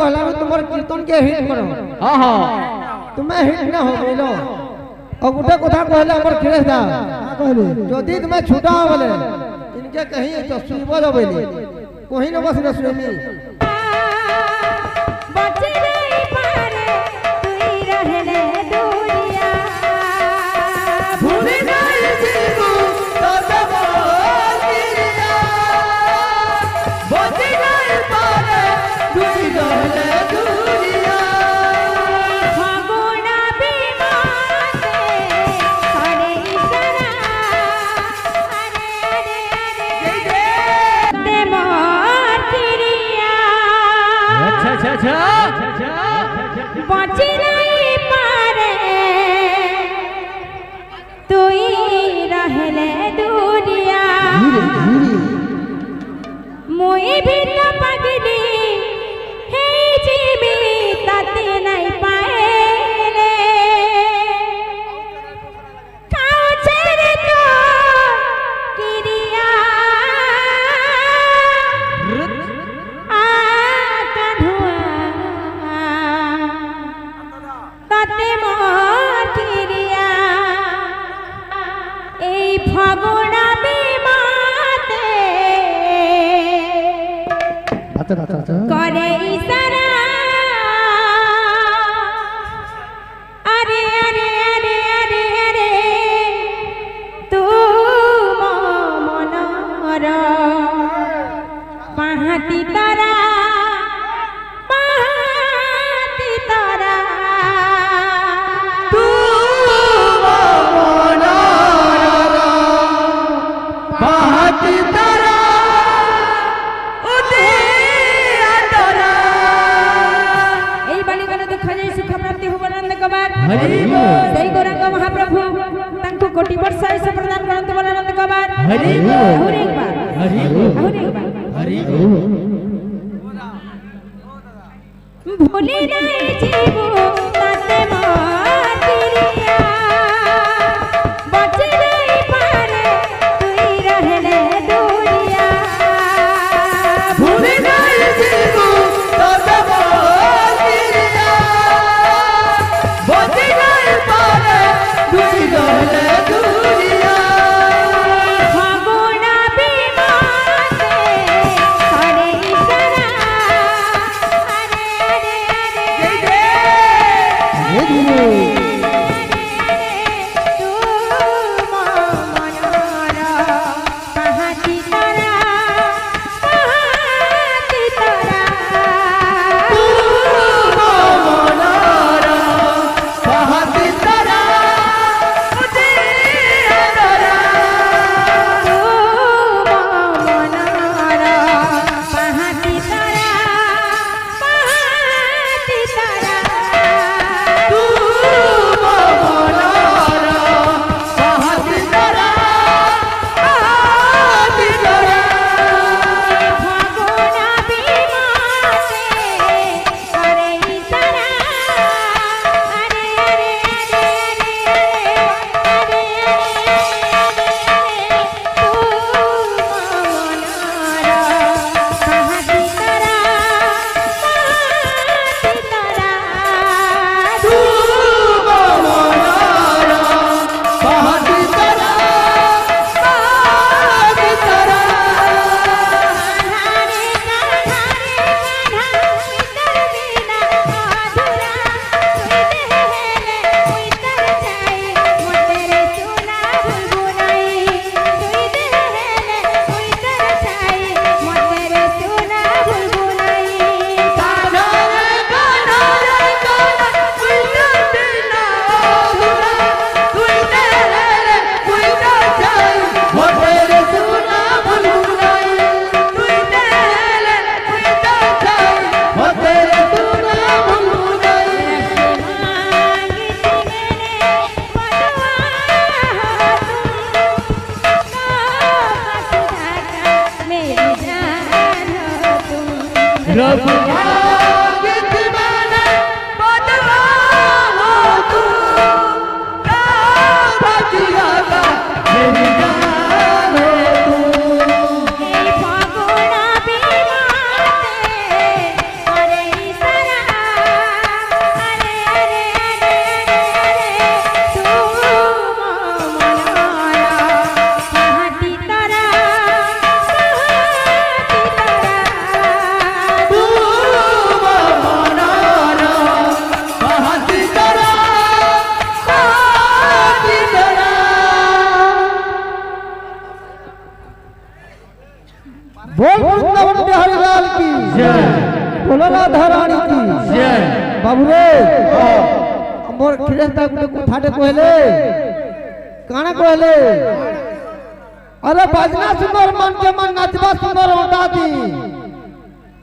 पहला में तुम्हारे कीर्तन के हिट करो हां हां तुम्हें हिट ना हो गइलो और गुटे कथा कहले हमर खेस दा कहले जदी तुम्हें छूटा हो बोले इनके कहीं तो सुइबो दबैली कोही न बस न सुइमी बचे नहीं पारे तुई रहले दूरिया भूल गई जीवो तब बोलिया बचे नहीं पारे तुई रहले दूरिया फागुना बीमाते करे इशारा अरे ते मोर किरिया अच्छा बची नहीं पारे तुई रहले दूरिया मुई भी तो पगली हे जीवी ताते नहीं पाए रे खाओ चेरे तो किरिया आ कन्हुआ ताते मोर किरिया এই ফাগুনা বিমাতে अच्छा করে ইশারা আরে আরে আরে আরে আরে তুম মনর পাহাতি তারা পাহাতি তারা पाहती तारा उदे अतरा এই বালিকার দুঃখ যে সুখ প্রাপ্তি হব আনন্দ কবার हरि बोल সেই গৌরাঙ্গ মহাপ্রভু তাঙ্কু কোটি বর্ষ আয়ুষ প্রদান করন্তু বলে আনন্দ কবার हरि बोल আহুরি একবার हरि बोल আহুরি একবার हरि बोल ভুলি নাই জীব তাতে মোর কিরিয়া বচে নাই পারে তুই रहले दूरिया भूल गई जीवो तब बोलिया बच गई पारे तुई रहले दूरिया फागुना बीमाते करे इशारा अरे अरे अरे धरानी की बाबू रे मोर खिरेस्ता गुटे कथाटे कहले काना कहले अरे बाजना सुंदर मन के मन नाचबा सुंदर होता थी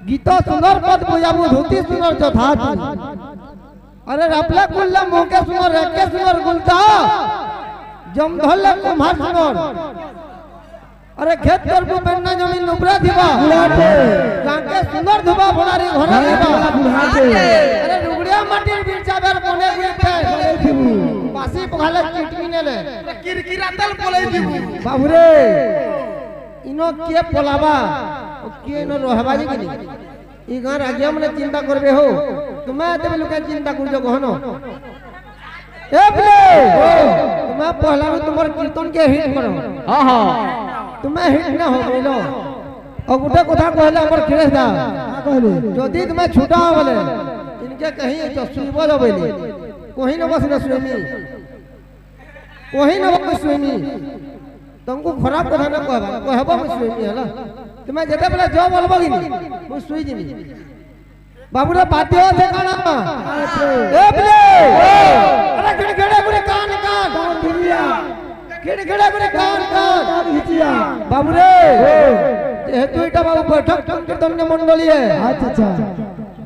गीत सुंदर पद बुझाबू धोती सुंदर चौथा थी अरे रपला कुल्ला मोके सुंदर रके सुंदर गुलता जमधल कुम्हार सुंदर अरे खेत करबू बेन्ना जमीन नुबरा दिबा गांके सुंदर धुबा भोनारी घोड़ा दिबा अरे रुगड़िया माटीर बिरचा बेर कोने गुइते बासी पखाले चिटकी नेले किरकिरातल बोलै दिबू बाबू रे इनो के पोलाबा ओ के इनो रहबाजी कि ई गां राज्य मने चिंता करबे हो तुमे एते लोके चिंता करजो गहनो ए बले तुमे पहला में तुमर कीर्तन के हिट करो हां हां तुम्हें हिट ना हो गइलो और गुटे कथा कहले हमर खिरेश दा कहले जदी तुम्हें छूटा हो बोले इनके कहीं तो सुइबो दबैली कोही न बस न सुइमी कोही न बस सुइमी तुमको खराब कथा न कहबा कहबो मैं सुइमी हला तुम्हें जेते बेला जो बोलबो कि मैं सुइ जिमी बाबू रे बाते हो से काना ए बले अरे गड़गड़े गुरे कान कान दिलिया गड़गड़े गुरे कान कान हिचिया बाबू रे जेहेतु एटा बाबू बैठक कीर्तन ने मंडली है अच्छा अच्छा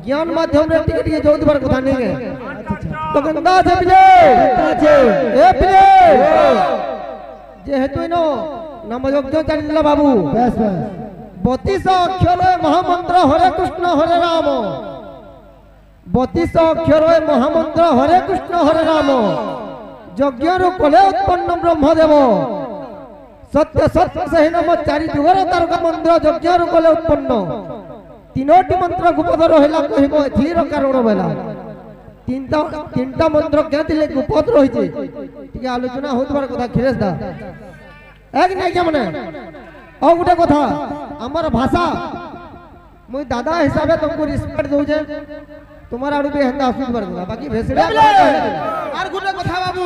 ज्ञान माध्यम रे टिकट के जोत बार कथा नहीं है तो गंदा से बिले ए बिले जेहेतु इनो नाम यज्ञ चलिला बाबू बस बस 32 अक्षर महामंत्र हरे कृष्ण हरे राम 32 अक्षर महामंत्र हरे कृष्ण हरे राम यज्ञ रु कले उत्पन्न ब्रह्मदेव सत्य सत्य से नम चारि जुगर तारका मंत्र यज्ञ रु कले उत्पन्न तीनोटी मंत्र गुप्त रहिला कहिबो एथिर कारण बेला तीनटा मंत्र के दिले गुप्त रहिजे टिके आलोचना होतबार कथा खिरेश दा एक नै के माने और गुटे कथा हमर भाषा मुई दादा हिसाबे तुमको रिस्पेक्ट दउ जे तुम्हारा आडू पे हंदा असुद बर कथा बाकी भेसड़ा आर गुटे कथा बाबू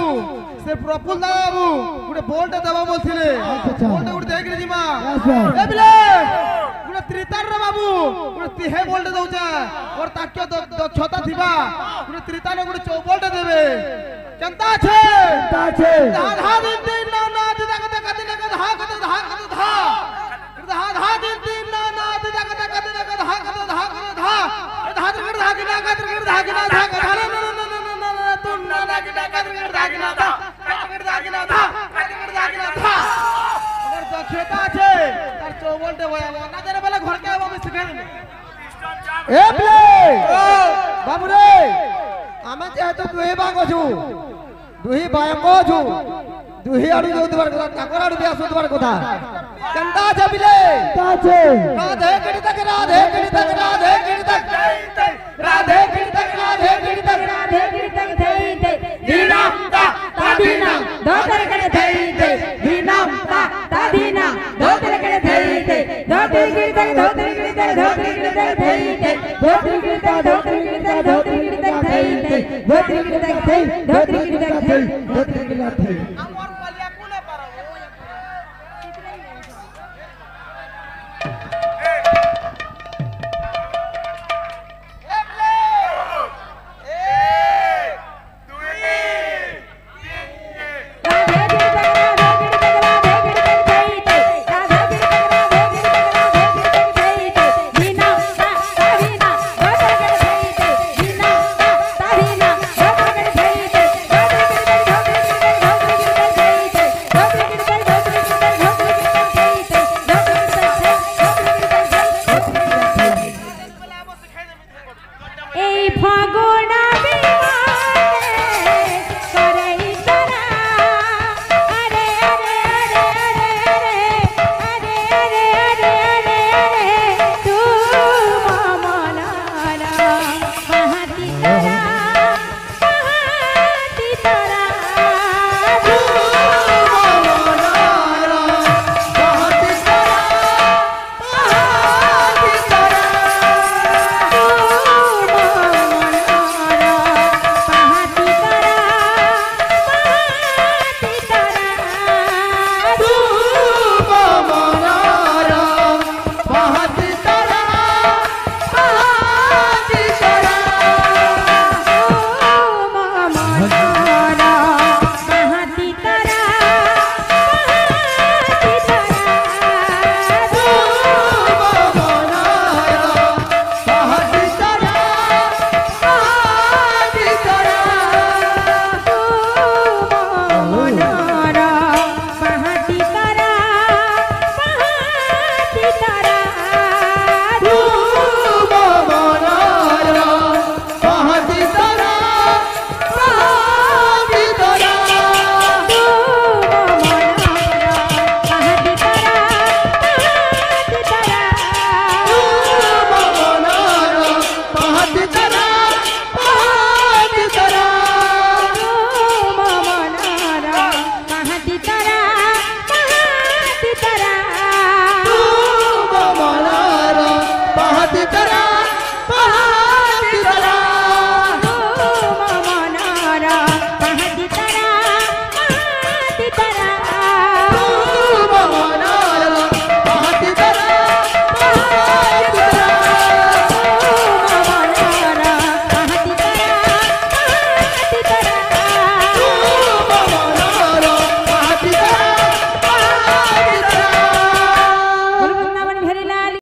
से प्रफुल्ल दादा बाबू गुटे बोल्ट देबा बोलथिले बोल्ट गुटे देख रे जिमा ए बिले गुटे त्रितार रे बाबू गुटे तिहे बोल्ट दउचा और ताक्य दक्षता थिबा गुटे त्रितार गुटे चौ बोल्ट देबे केनता छे धा दिन दिन ना दिदा कथा कदिन धा कथा धा कथा धा धा दिन दिन ना दिदा कथा कदिन धा कथा धा कथा धा धा धा गिना कतर धा गिना धा कथा ना तू ना ना गिना कतर धा गिना धा कतर धा गिना धा कतर धा गिना धा अगर दक्षता छे तार 4 वोल्ट होया ना तेरे बेला घर के हम सिखा दे ए बले बाबू रे आमे जेहेतु दुही बागो छु दुही बायको छु दुही आडू जोतबार कथा ठाकुर आडू बिया सोतबार कथा कंदा छे बिले ताछे राधे कड़ी तक राधे कड़ी तक राधे कड़ी तक राधे कड़ी तक राधे कड़ी तक राधे कड़ी तक थई थई दीना ता दीना दोतर कड़े थई थई दीना ता दीना दोतर कड़े थई थई दोतर कड़ी तक दोतर कड़ी तक दोतर कड़ी तक थई थई दोतर कड़ी तक दोतर कड़ी तक दोतर कड़ी तक थई थई दोतर कड़ी तक थई दोतर कड़ी तक थई दोतर कड़ी तक थई हमर बलिया कोने पारो এই ফাগু